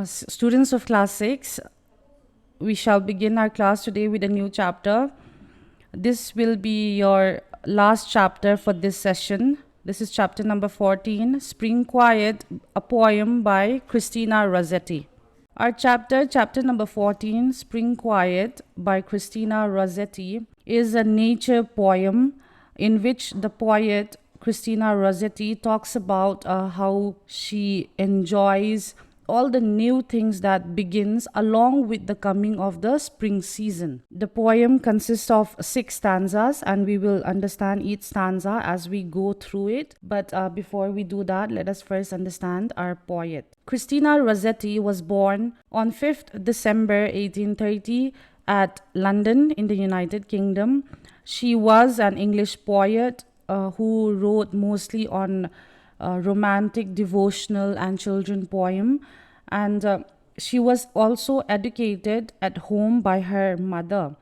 Students of class 6, we shall begin our class today with a new chapter. This will be your last chapter for this session. This is chapter number 14, Spring Quiet, a poem by Christina Rossetti. Our chapter number 14, Spring Quiet by Christina Rossetti, is a nature poem in which the poet Christina Rossetti talks about how she enjoys all the new things that begins along with the coming of the spring season. The poem consists of 6 stanzas and we will understand each stanza as we go through it. But before we do that, let us first understand our poet. Christina Rossetti was born on 5th December 1830 at London in the United Kingdom. She was an English poet who wrote mostly on romantic, devotional, and children poem. And she was also educated at home by her mother.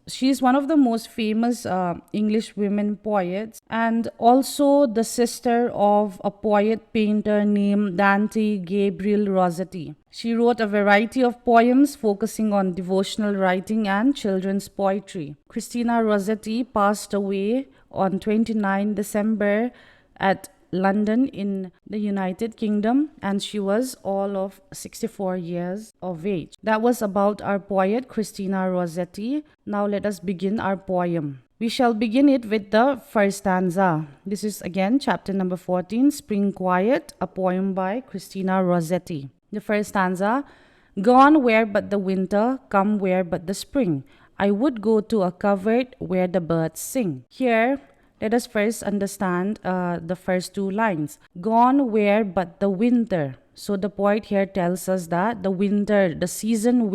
She is one of the most famous English women poets, and also the sister of a poet painter named Dante Gabriel Rossetti. She wrote a variety of poems focusing on devotional writing and children's poetry. Christina Rossetti passed away on 29 December at London in the United Kingdom, and she was all of 64 years of age. That was about our poet Christina Rossetti. Now let us begin our poem. We shall begin it with the first stanza. This is again chapter number 14, Spring Quiet, a poem by Christina Rossetti. The first stanza: Gone where but the winter, come where but the spring. I would go to a covert where the birds sing. Here, let us first understand the first 2 lines. Gone where but the winter. So the poet here tells us that the winter season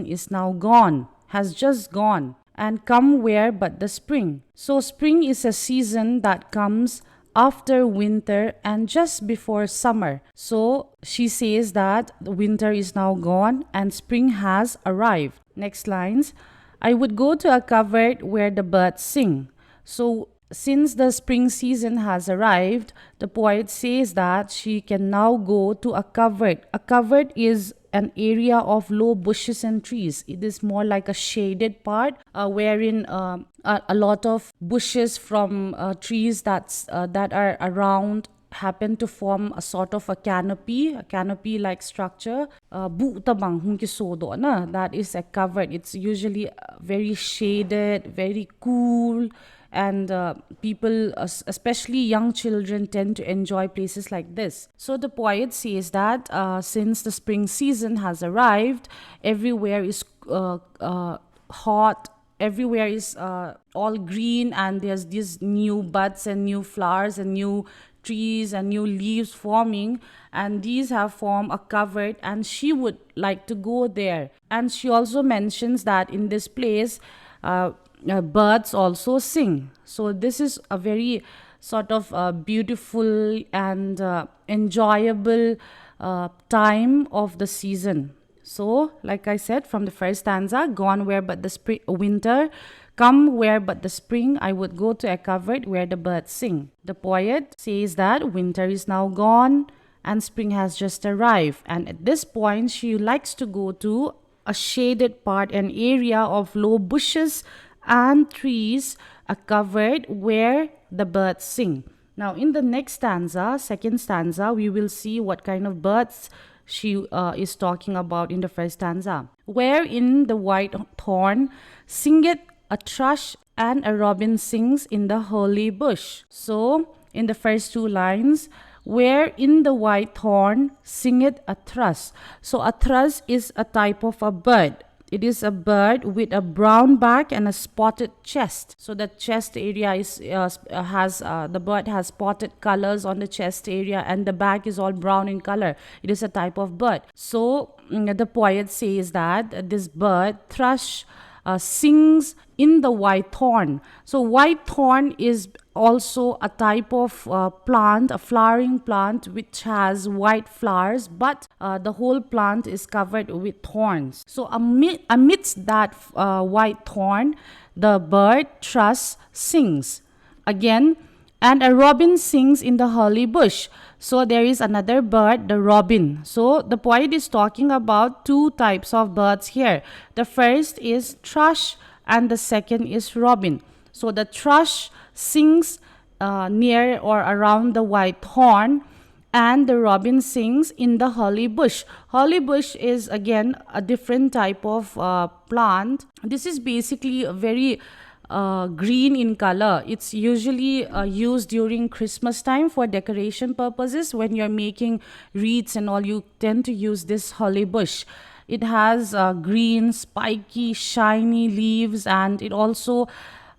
is now gone, has just gone. And come where but the spring. So spring is a season that comes after winter and just before summer. So she says that the winter is now gone and spring has arrived. Next lines. I would go to a covert where the birds sing. So, since the spring season has arrived, the poet says that she can now go to a covert. A covert is an area of low bushes and trees. It is more like a shaded part wherein a lot of bushes from trees that are around happen to form a sort of a canopy like structure. That is a covert. It's usually very shaded, very cool, and people, especially young children, tend to enjoy places like this. So the poet says that since the spring season has arrived, everywhere is hot, everywhere is all green, and there's these new buds and new flowers and new trees and new leaves forming, and these have formed a covert, and she would like to go there. And she also mentions that in this place birds also sing. So this is a very sort of beautiful and enjoyable time of the season. So, like I said, from the first stanza, gone where but the winter, come where but the spring, I would go to a covert where the birds sing. The poet says that winter is now gone and spring has just arrived. And at this point, she likes to go to a shaded part, an area of low bushes and trees, a covert where the birds sing. Now, in the next stanza, second stanza, we will see what kind of birds she is talking about in the first stanza. Where in the white thorn singeth a thrush, and a robin sings in the holy bush. So, in the first 2 lines, where in the white thorn singeth a thrush. So, a thrush is a type of a bird. It is a bird with a brown back and a spotted chest. So the chest area the bird has spotted colors on the chest area, and the back is all brown in color. It is a type of bird. So the poet says that this bird, thrush, sings in the white thorn. So white thorn is also a type of plant, a flowering plant which has white flowers, but the whole plant is covered with thorns. So amidst that white thorn, the bird thrush sings. Again, And a robin sings in the holly bush. So there is another bird, the robin. So the poet is talking about two types of birds here. The first is thrush and the second is robin. So the thrush sings near or around the white thorn, and the robin sings in the holly bush. Holly bush is again a different type of plant. This is basically a very green in color. It's usually used during Christmas time for decoration purposes. When you're making wreaths and all, you tend to use this holly bush. It has green, spiky, shiny leaves, and it also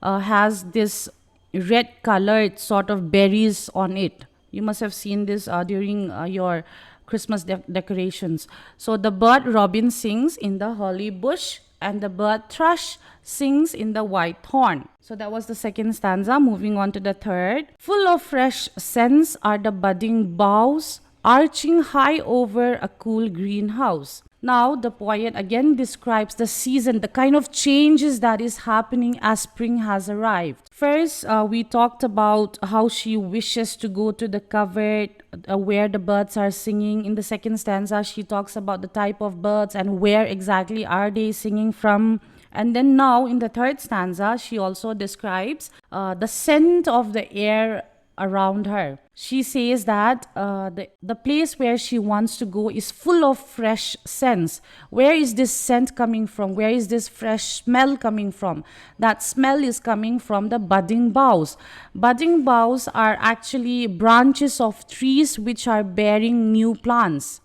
has this red colored sort of berries on it. You must have seen this during your Christmas decorations. So the bird robin sings in the holly bush, and the bird thrush sings in the white thorn. So that was the second stanza. Moving on to the third. Full of fresh scents are the budding boughs, arching high over a cool greenhouse. Now the poet again describes the season, the kind of changes that is happening as spring has arrived. First, we talked about how she wishes to go to the covert where the birds are singing. In the second stanza, she talks about the type of birds and where exactly are they singing from. And then now in the third stanza, she also describes the scent of the air around her. She says that the place where she wants to go is full of fresh scents. Where is this scent coming from? Where is this fresh smell coming from? That smell is coming from the budding boughs. Budding boughs are actually branches of trees which are bearing new plants.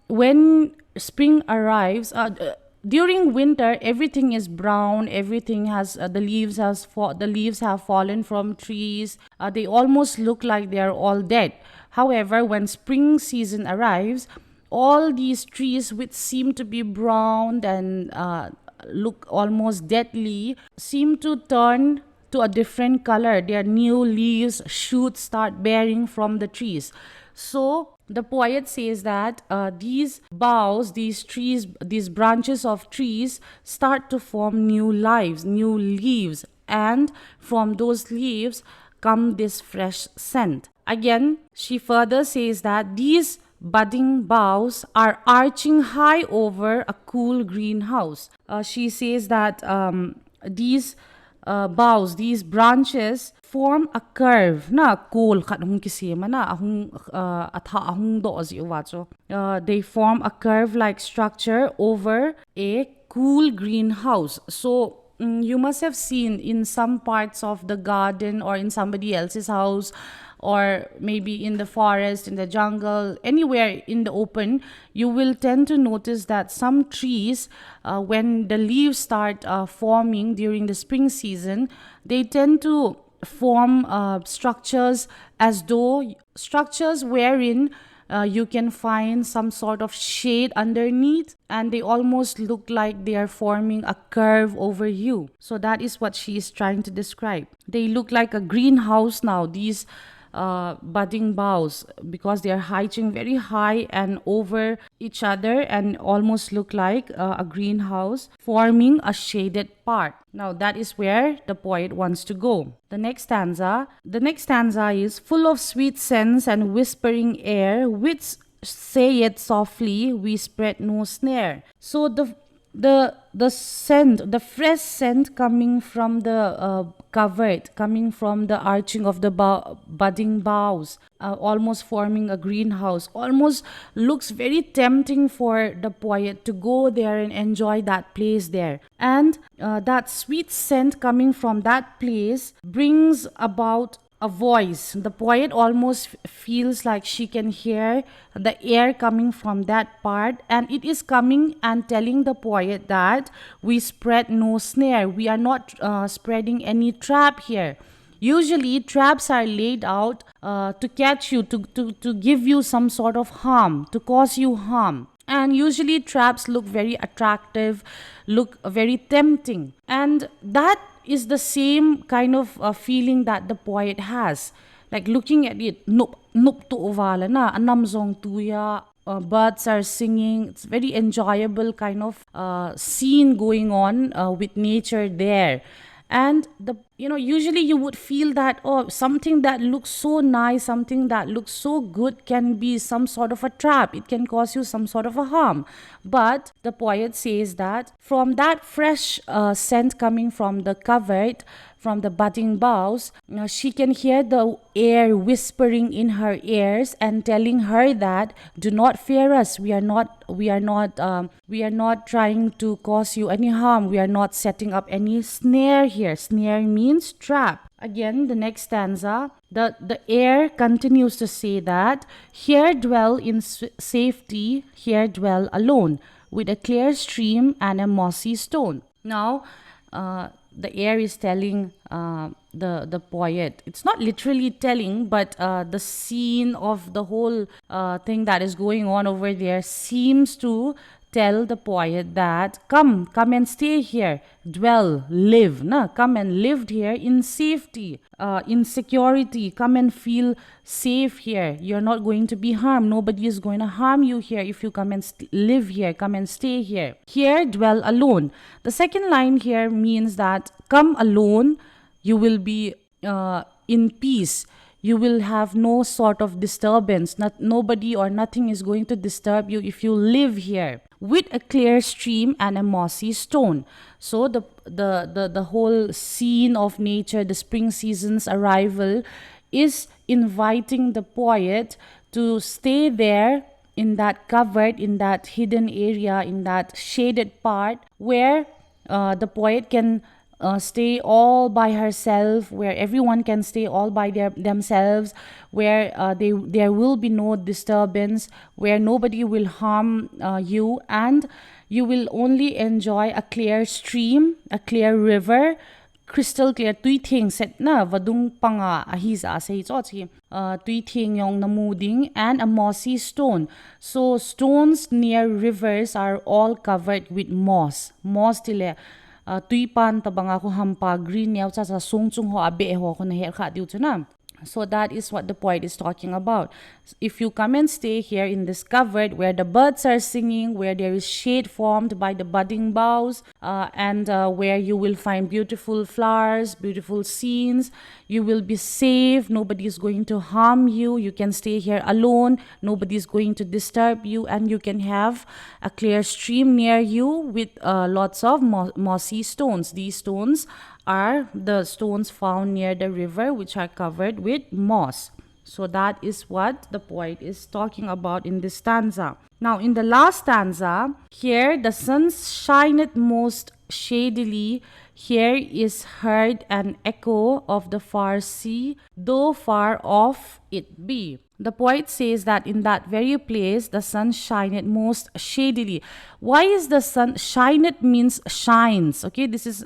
When spring arrives, during winter everything is brown, everything has the leaves have fallen from trees. They almost look like they are all dead. However, when spring season arrives, all these trees which seem to be brown and look almost deadly seem to turn to a different color. Their new leaves, shoots start bearing from the trees. So the poet says that these boughs, these trees, these branches of trees start to form new lives, new leaves, and from those leaves come this fresh scent. Again, she further says that these budding boughs are arching high over a cool greenhouse. She says that these boughs, these branches form a curve na cool khatong kisima na ahung atha ahung do azi wacho. They form a curve like structure over a cool greenhouse. So you must have seen in some parts of the garden or in somebody else's house, or maybe in the forest, in the jungle, anywhere in the open, you will tend to notice that some trees, when the leaves start forming during the spring season, they tend to form structures as though structures wherein you can find some sort of shade underneath, and they almost look like they are forming a curve over you. So that is what she is trying to describe. They look like a greenhouse now, these budding boughs, because they are hiking very high and over each other and almost look like a greenhouse, forming a shaded part. Now that is where the poet wants to go. The next stanza is full of sweet scents and whispering air, which say it softly, we spread no snare. So the scent, the fresh scent coming from the covert, coming from the arching of the budding boughs, almost forming a greenhouse, almost looks very tempting for the poet to go there and enjoy that place there. And that sweet scent coming from that place brings about a voice. The poet almost feels like she can hear the air coming from that part, and it is coming and telling the poet that we spread no snare. We are not spreading any trap here. Usually, traps are laid out to catch you, to give you some sort of harm, to cause you harm. And usually, traps look very attractive, look very tempting. And that is the same kind of feeling that the poet has. Like looking at it, nup to ovala na, anamzong tuya, birds are singing. It's very enjoyable kind of scene going on with nature there. And the usually you would feel that, oh, something that looks so nice, something that looks so good can be some sort of a trap. It can cause you some sort of a harm. But the poet says that from that fresh scent coming from the covert, from the budding boughs, she can hear the air whispering in her ears and telling her that, do not fear us. We are not trying to cause you any harm. We are not setting up any snare here. Snare means trap. Again, the next stanza, the air continues to say that, here dwell in safety, here dwell alone, with a clear stream and a mossy stone. Now, the air is telling the poet. It's not literally telling, but the scene of the whole thing that is going on over there seems to tell the poet that come and stay here, dwell, live, come and live here in safety, in security. Come and feel safe here. You're not going to be harmed. Nobody is going to harm you here if you come and live here, come and stay here. Here dwell alone. The second line here means that come alone, you will be in peace. You will have no sort of disturbance. Nobody or nothing is going to disturb you if you live here, with a clear stream and a mossy stone. So the whole scene of nature, the spring season's arrival, is inviting the poet to stay there in that covert, in that hidden area, in that shaded part where the poet can stay all by herself, where everyone can stay all by themselves, where there will be no disturbance, where nobody will harm you, and you will only enjoy a clear stream, a clear river, crystal clear. Tui thing set na vadung panga ahiza say chi tui thing yong namuding, and a mossy stone. So stones near rivers are all covered with moss tile tui pan tabang ako hampa green yaw cha sung chung ho abe ho ko na her kha diu chuna. So that is what the poet is talking about. If you come and stay here in this covert where the birds are singing, where there is shade formed by the budding boughs, and where you will find beautiful flowers, beautiful scenes, you will be safe. Nobody is going to harm you. You can stay here alone. Nobody is going to disturb you, and you can have a clear stream near you with lots of mossy stones. These stones are the stones found near the river, which are covered with moss. So that is what the poet is talking about in this stanza. Now in the last stanza, here the sun shineth most shadily, here is heard an echo of the far sea, though far off it be. The poet says that in that very place the sun shineth most shadily. Why is the sun shineth means shines? Okay, this is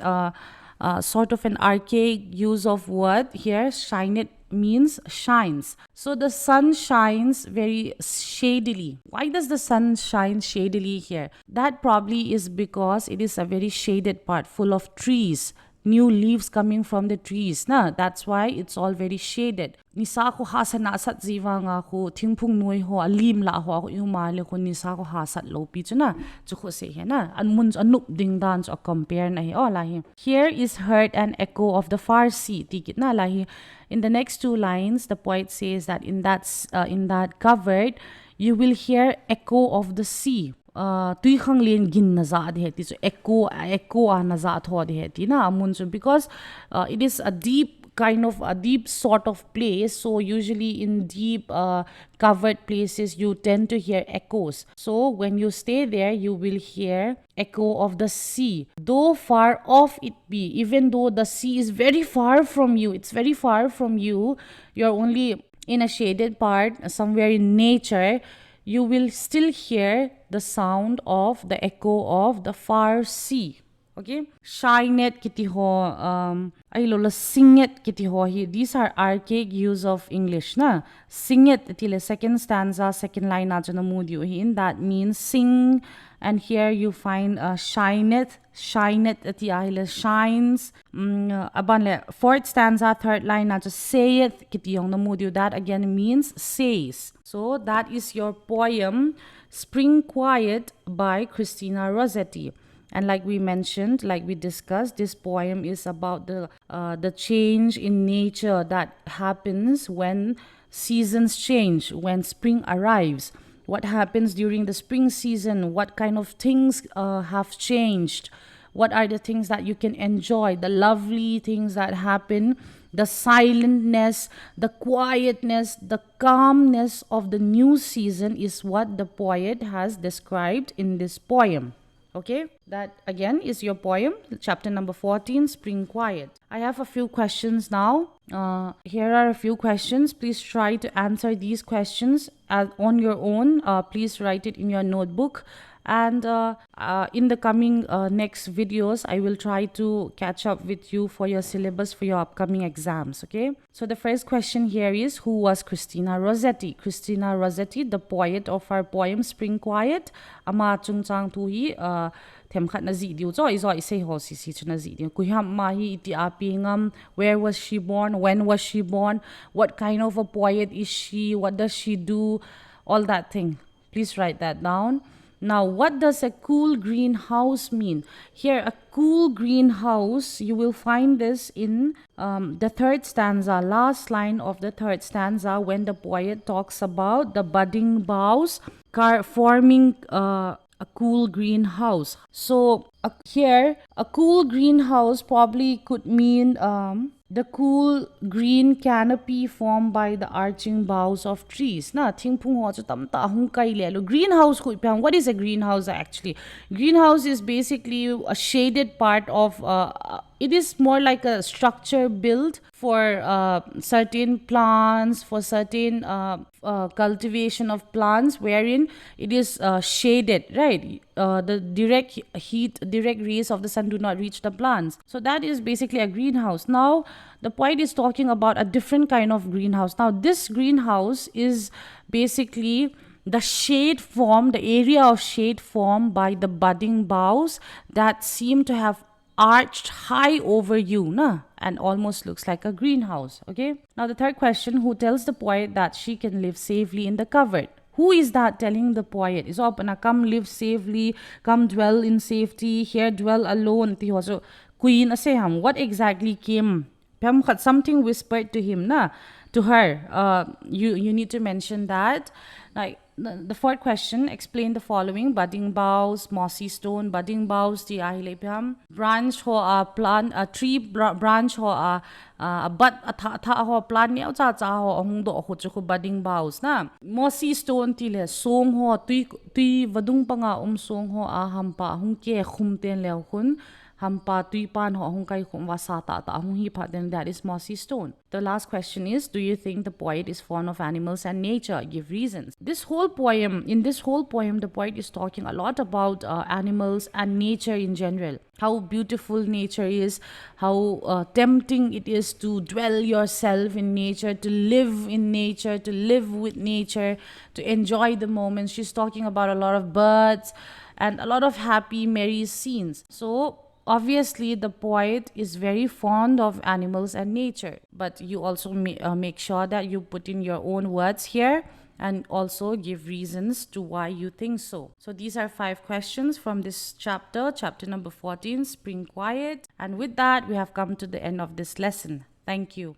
sort of an archaic use of word here. Shineth means shines. So the sun shines very shadily. Why does the sun shine shadily here? That probably is because it is a very shaded part full of trees, new leaves coming from the trees. That's why it's all very shaded. Nisa ko hasat na asat ziwa nga ko tingpung nuoi ho alim la ho ako umale ko nisa ko hasat lo pi chuna chuko se he na anmun anup ding dan so compare na he lahi. Here is heard an echo of the far sea tikit na lahi. In the next two lines, the poet says that in that covert you will hear echo of the sea. Tui khang len gin na za de heti so echo na za tho de heti na amun so, because it is a deep sort of place. So usually in deep covered places you tend to hear echoes. So when you stay there you will hear echo of the sea, though far off it be. Even though the sea is very far from you, it's very far from you, you're only in a shaded part somewhere in nature, you will still hear the sound of the echo of the far sea. Okay, shinet kiti ho, ay lola singet kiti ho. These are archaic use of English na. Singet tile second stanza, second line na jana mudio hin. That means sing, and here you find shinet ati ahile shines. Abanle fourth stanza, third line na just sayeth kiti yong na mudio. That again means says. So that is your poem Spring Quiet by Christina Rossetti. And like we mentioned, like we discussed, this poem is about the change in nature that happens when seasons change, when spring arrives. What happens during the spring season? What kind of things have changed? What are the things that you can enjoy? The lovely things that happen, the silentness, the quietness, the calmness of the new season is what the poet has described in this poem. Okay, that again is your poem, chapter number 14, Spring Quiet. I have a few questions now. Here are a few questions. Please try to answer these questions on your own. Please write it in your notebook. And in the coming next videos, I will try to catch up with you for your syllabus for your upcoming exams. Okay, so the first question here is, who was Christina Rossetti? Christina Rossetti, the poet of our poem Spring Quiet, ama chung chang tu hi them khat na zi diu zo izo isei ho si si chuna zi diu ku ham ma hi iti apingam. Where was she born? When was she born? What kind of a poet is she? What does she do? All that thing, please write that down. Now, what does a cool greenhouse mean? Here, a cool greenhouse, you will find this in the third stanza, last line of the third stanza, when the poet talks about the budding boughs forming a cool greenhouse. So here, a cool greenhouse probably could mean the cool green canopy formed by the arching boughs of trees. Na ting pung ho chu tam ta hung kai le lo greenhouse ko pyang. What is a greenhouse actually? Greenhouse is basically a shaded part of it is more like a structure built for certain plants, for certain cultivation of plants, wherein it is shaded, right? The direct heat, direct rays of the sun do not reach the plants. So that is basically a greenhouse. Now, the poet is talking about a different kind of greenhouse. Now, this greenhouse is basically the shade formed, the area of shade formed by the budding boughs that seem to have arched high over you, na? And almost looks like a greenhouse. Okay. Now the third question, who tells the poet that she can live safely in the covert? Who is that telling the poet? Is opana come live safely, come dwell in safety, here dwell alone. Ti also queen aseham. What exactly came? Something whispered to him, na? To her. You need to mention that. Like the fourth question, explain the following: budding boughs, mossy stone, budding boughs, the ahile branch ho a plant, a tree branch ho a bud a tha ho plant ni cha cha ho hung do ho chu budding boughs na. Mossy stone ti le song ho tui vadung panga song ho a hampa hung ke khum ten le hun hampa tui pan ho hung kai khum wa sa ta hung hi pha, then that is mossy stone. The last question is, do you think the poet is fond of animals and nature? Give reasons. In this whole poem, the poet is talking a lot about animals and nature in general. How beautiful nature is, how tempting it is to dwell yourself in nature, to live in nature, to live with nature, to enjoy the moments. She's talking about a lot of birds and a lot of happy, merry scenes. So obviously, the poet is very fond of animals and nature, but you also make sure that you put in your own words here and also give reasons to why you think so. So these are 5 questions from this chapter, chapter number 14, Spring Quiet. And with that, we have come to the end of this lesson. Thank you.